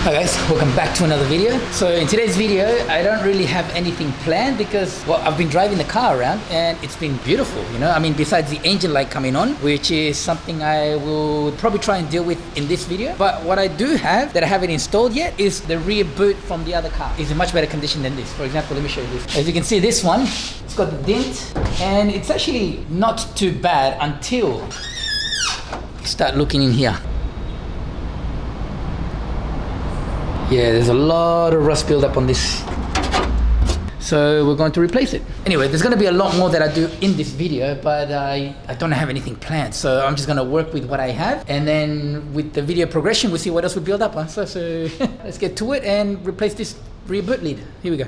Hi guys, welcome back to another video. So in today's video, I don't really have anything planned because, well, I've been driving the car around and it's been beautiful, you know? I mean, besides the engine light coming on, which is something I will probably try and deal with in this video. But what I do have that I haven't installed yet is the rear boot from the other car. It's in much better condition than this. For example, let me show you this. As you can see, this one, it's got the dent and it's actually not too bad until you start looking in here. Yeah, there's a lot of rust build up on this. So we're going to replace it. Anyway, there's going to be a lot more that I do in this video, but I don't have anything planned. So I'm just going to work with what I have. And then with the video progression, we'll see what else we build up. Huh? So let's get to it and replace this rear boot lead. Here we go.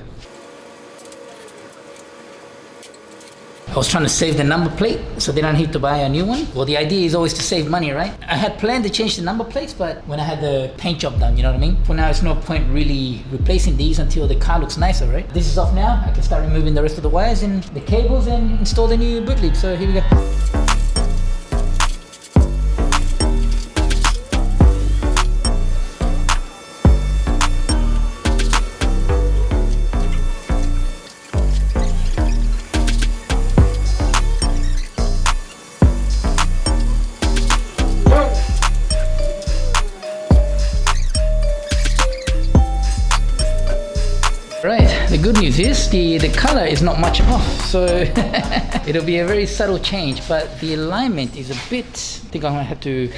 I was trying to save the number plate so then I don't need to buy a new one. Well, the idea is always to save money, right? I had planned to change the number plates, but when I had the paint job done, you know what I mean? For now, it's no point really replacing these until the car looks nicer, right? This is off now. I can start removing the rest of the wires and the cables and install the new boot lead. So here we go. Right, the good news is the color is not much off, so it'll be a very subtle change, but the alignment is a bit, I think I'm gonna have to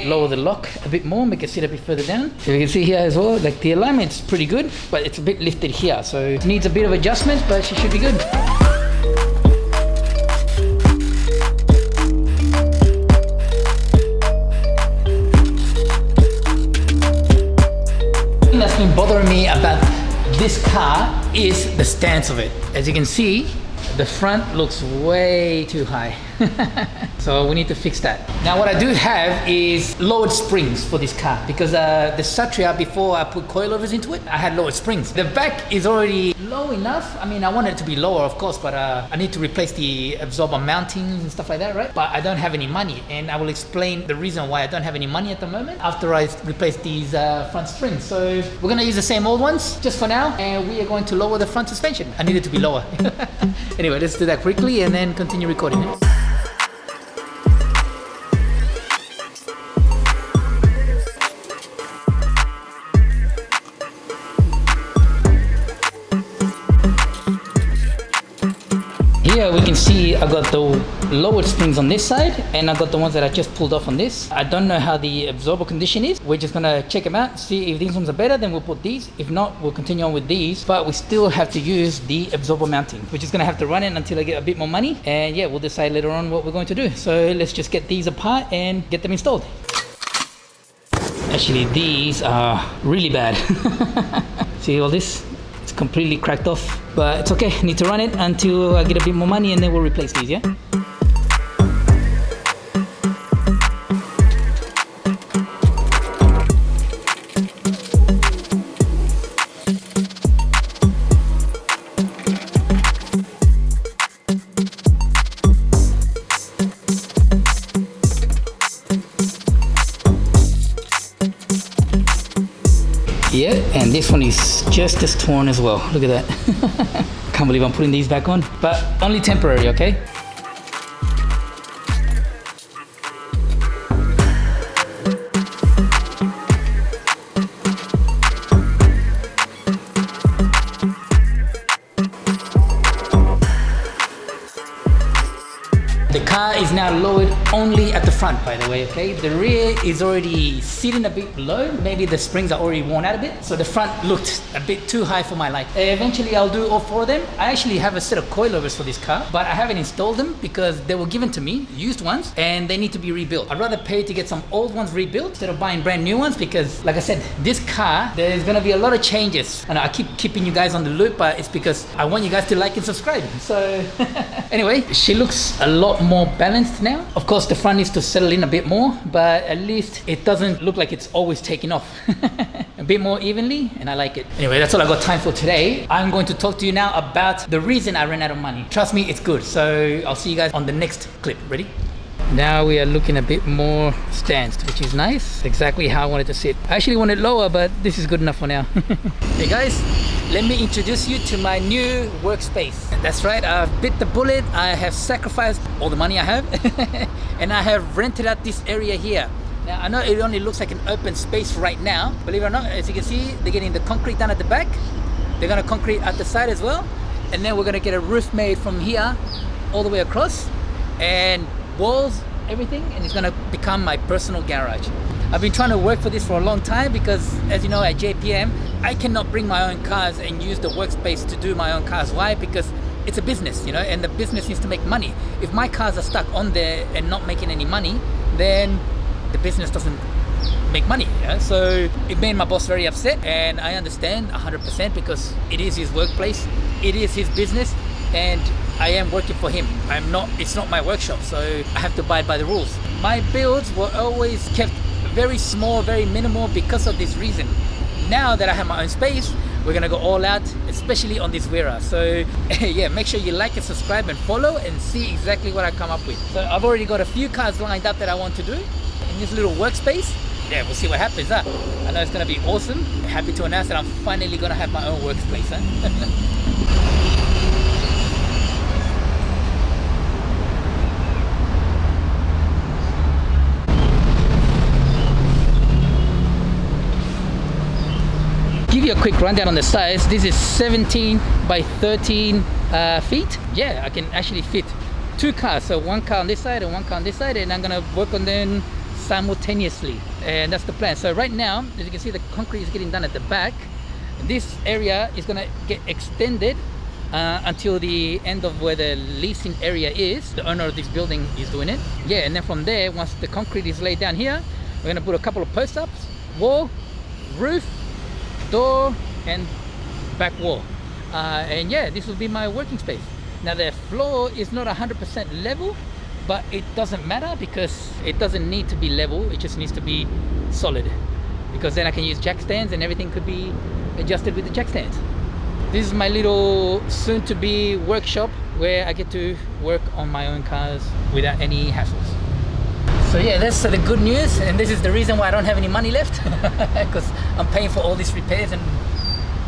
lower the lock a bit more, make it sit a bit further down. So you can see here as well, like the alignment's pretty good, but it's a bit lifted here, so it needs a bit of adjustment, but she should be good. The thing that's been bothering me about this car is the stance of it. As you can see, the front looks way too high. So we need to fix that. Now what I do have is lowered springs for this car because the Satria, before I put coilovers into it, I had lowered springs. The back is already low enough. I mean, I want it to be lower, of course, but I need to replace the absorber mountings and stuff like that, right? But I don't have any money, and I will explain the reason why I don't have any money at the moment after I replace these front springs. So we're gonna use the same old ones just for now, and we are going to lower the front suspension. I need it to be lower. Anyway, let's do that quickly and then continue recording it. Here we can see I got the lowered springs on this side and I got the ones that I just pulled off on this. I don't know how the absorber condition is. We're just gonna check them out, see if these ones are better, then we'll put these. If not, we'll continue on with these, but we still have to use the absorber mounting. We're just gonna have to run it until I get a bit more money, and yeah, we'll decide later on what we're going to do. So let's just get these apart and get them installed. Actually, these are really bad. See all this? It's completely cracked off, but it's okay. Need to run it until I get a bit more money and then we'll replace these, yeah? Yeah, and this one is just as torn as well. Look at that. Can't believe I'm putting these back on, but only temporary, okay? The car is now lowered only at the front, by the way, okay? The rear is already sitting a bit low. Maybe the springs are already worn out a bit. So the front looked a bit too high for my liking. Eventually, I'll do all four of them. I actually have a set of coilovers for this car, but I haven't installed them because they were given to me, used ones, and they need to be rebuilt. I'd rather pay to get some old ones rebuilt instead of buying brand new ones because, like I said, this car, there's gonna be a lot of changes. And I keep keeping you guys on the loop, but it's because I want you guys to like and subscribe. So anyway, she looks a lot more balanced now. Of course, the front needs to settle in a bit more, but at least it doesn't look like it's always taking off. A bit more evenly, and I like it. Anyway, that's all I got time for today. I'm going to talk to you now about the reason I ran out of money. Trust me, it's good. So I'll see you guys on the next clip. Ready? Now we are looking a bit more stanced, which is nice. Exactly how I wanted to sit. I actually want it lower, but this is good enough for now. Hey guys, let me introduce you to my new workspace. That's right, I've bit the bullet. I have sacrificed all the money I have and I have rented out this area here. Now I know it only looks like an open space right now. Believe it or not, as you can see, they're getting the concrete done at the back. They're gonna concrete at the side as well. And then we're gonna get a roof made from here all the way across, and walls, everything, and it's gonna become my personal garage. I've been trying to work for this for a long time because, as you know, at JPM, I cannot bring my own cars and use the workspace to do my own cars. Why? Because it's a business, you know, and the business needs to make money. If my cars are stuck on there and not making any money, then the business doesn't make money. Yeah? So it made my boss very upset, and I understand 100% because it is his workplace, it is his business, and I am working for him. It's not my workshop, so I have to abide by the rules. My builds were always kept very small, very minimal because of this reason. Now that I have my own space, we're gonna go all out, especially on this Wira. So yeah, make sure you like and subscribe and follow and see exactly what I come up with. So I've already got a few cars lined up that I want to do in this little workspace. Yeah, we'll see what happens, huh? I know it's gonna be awesome. Happy to announce that I'm finally gonna have my own workspace, huh? Give you a quick rundown on the size. This is 17 by 13 feet. Yeah, I can actually fit two cars, so one car on this side and one car on this side, and I'm gonna work on them simultaneously, and that's the plan. So right now, as you can see, the concrete is getting done at the back. This area is gonna get extended until the end of where the leasing area is. The owner of this building is doing it. Yeah, and then from there, once the concrete is laid down here, we're gonna put a couple of post ups, wall, roof, door, and back wall, and yeah, this will be my working space. Now the floor is not 100% level, but it doesn't matter because it doesn't need to be level. It just needs to be solid, because then I can use jack stands and everything could be adjusted with the jack stands. This is my little soon-to-be workshop where I get to work on my own cars without any hassles. So yeah, that's the good news, and this is the reason why I don't have any money left, because I'm paying for all these repairs and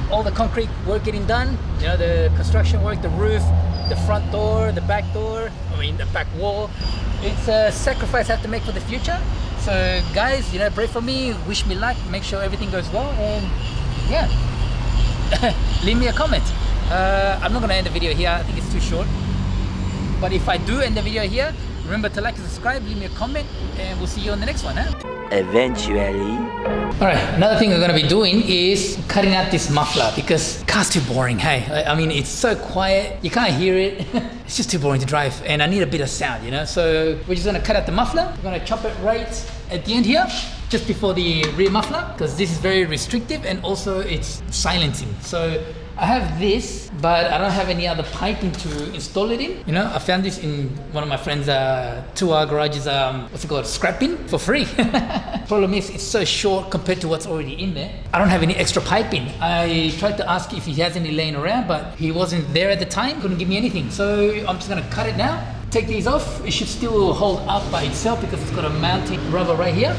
all the concrete work getting done, you know, the construction work, the roof, the front door, the back door, the back wall. It's a sacrifice I have to make for the future. So guys, you know, pray for me, wish me luck, make sure everything goes well, and yeah, leave me a comment. I'm not gonna end the video here, I think it's too short, but if I do end the video here, remember to like and subscribe, leave me a comment, and we'll see you on the next one, huh? Eventually. Alright, another thing we're going to be doing is cutting out this muffler because car's too boring, hey. I mean, it's so quiet, you can't hear it. It's just too boring to drive, and I need a bit of sound, you know? So we're just going to cut out the muffler. We're going to chop it right at the end here, just before the rear muffler, because this is very restrictive and also it's silencing. So I have this, but I don't have any other piping to install it in. You know, I found this in one of my friend's 2R garage's, what's it called, scrapping for free. Problem is, it's so short compared to what's already in there. I don't have any extra piping. I tried to ask if he has any laying around, but he wasn't there at the time, couldn't give me anything. So I'm just gonna cut it now, take these off. It should still hold up by itself because it's got a mounting rubber right here,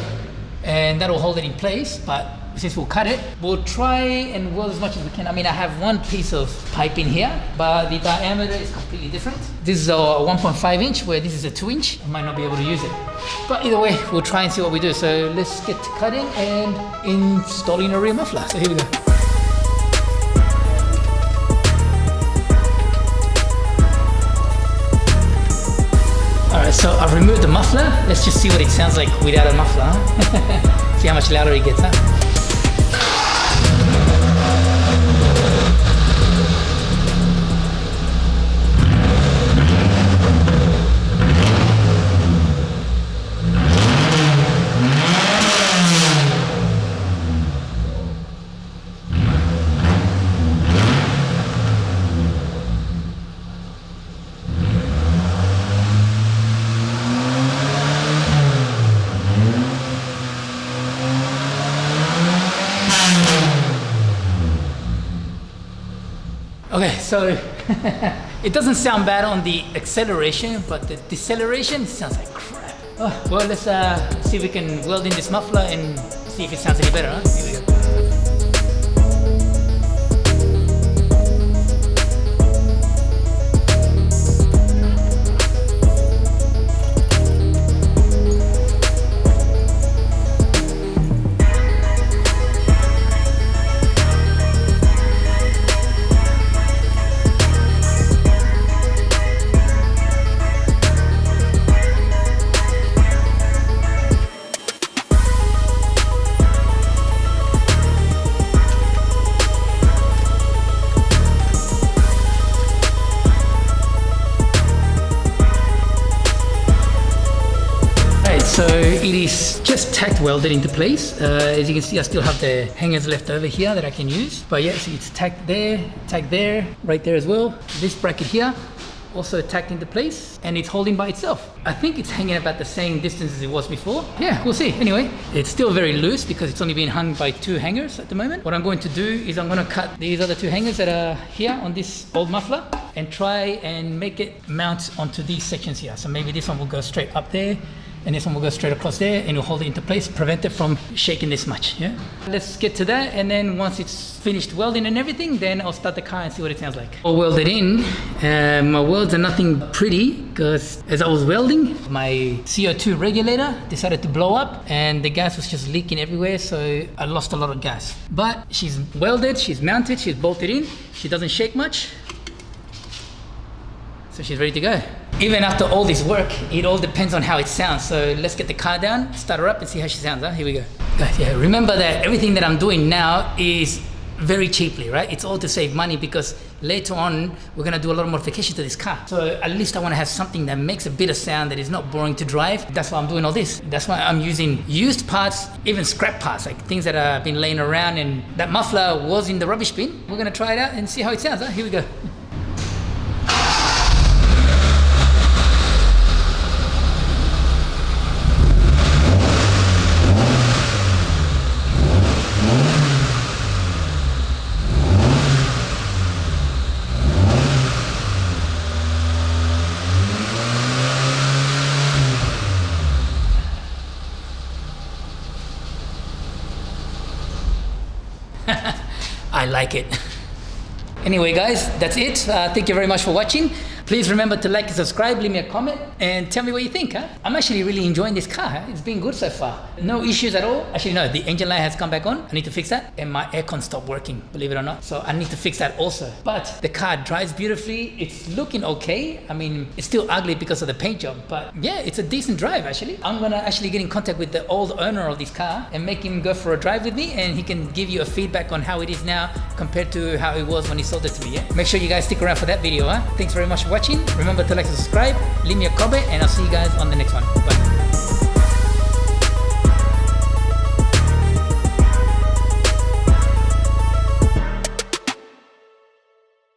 and that'll hold it in place. But since we'll cut it, we'll try and weld as much as we can. I mean, I have one piece of pipe in here, but the diameter is completely different. This is a 1.5 inch, where this is a 2 inch. I might not be able to use it. But either way, we'll try and see what we do. So let's get to cutting and installing a rear muffler. So here we go. Alright, so I've removed the muffler. Let's just see what it sounds like without a muffler, huh? See how much louder it gets, huh? Okay, so it doesn't sound bad on the acceleration, but the deceleration sounds like crap. Oh, well, let's see if we can weld in this muffler and see if it sounds any better, huh? Here we go. So it is just tack welded into place. As you can see, I still have the hangers left over here that I can use. But yeah, so it's tacked there, right there as well. This bracket here, also tacked into place, and it's holding by itself. I think it's hanging about the same distance as it was before. Yeah, we'll see. Anyway, it's still very loose because it's only being hung by 2 hangers at the moment. What I'm going to do is I'm going to cut these other 2 hangers that are here on this old muffler and try and make it mount onto these sections here. So maybe this one will go straight up there, and this one will go straight across there, and it'll hold it into place, prevent it from shaking this much. Yeah. Let's get to that, and then once it's finished welding and everything, then I'll start the car and see what it sounds like. All welded in. My welds are nothing pretty because as I was welding, my CO2 regulator decided to blow up, and the gas was just leaking everywhere, so I lost a lot of gas. But she's welded, she's mounted, she's bolted in. She doesn't shake much. So she's ready to go. Even after all this work, it all depends on how it sounds. So let's get the car down, start her up and see how she sounds, huh? Here we go. Guys, yeah, remember that everything that I'm doing now is very cheaply, right? It's all to save money because later on, we're gonna do a lot of modification to this car. So at least I wanna have something that makes a bit of sound that is not boring to drive. That's why I'm doing all this. That's why I'm using used parts, even scrap parts, like things that have been laying around, and that muffler was in the rubbish bin. We're gonna try it out and see how it sounds, huh? Here we go. I like it. Anyway guys, that's it. Thank you very much for watching. Please remember to like and subscribe, leave me a comment, and tell me what you think. Huh? I'm actually really enjoying this car. Huh? It's been good so far. No issues at all. Actually, no, the engine light has come back on. I need to fix that. And my aircon stopped working, believe it or not. So I need to fix that also. But the car drives beautifully. It's looking okay. I mean, it's still ugly because of the paint job. But yeah, it's a decent drive actually. I'm gonna actually get in contact with the old owner of this car and make him go for a drive with me, and he can give you a feedback on how it is now compared to how it was when he sold it to me. Yeah? Make sure you guys stick around for that video. Huh? Thanks very much for watching. Remember to like and subscribe, leave me a comment, and I'll see you guys on the next one. Bye.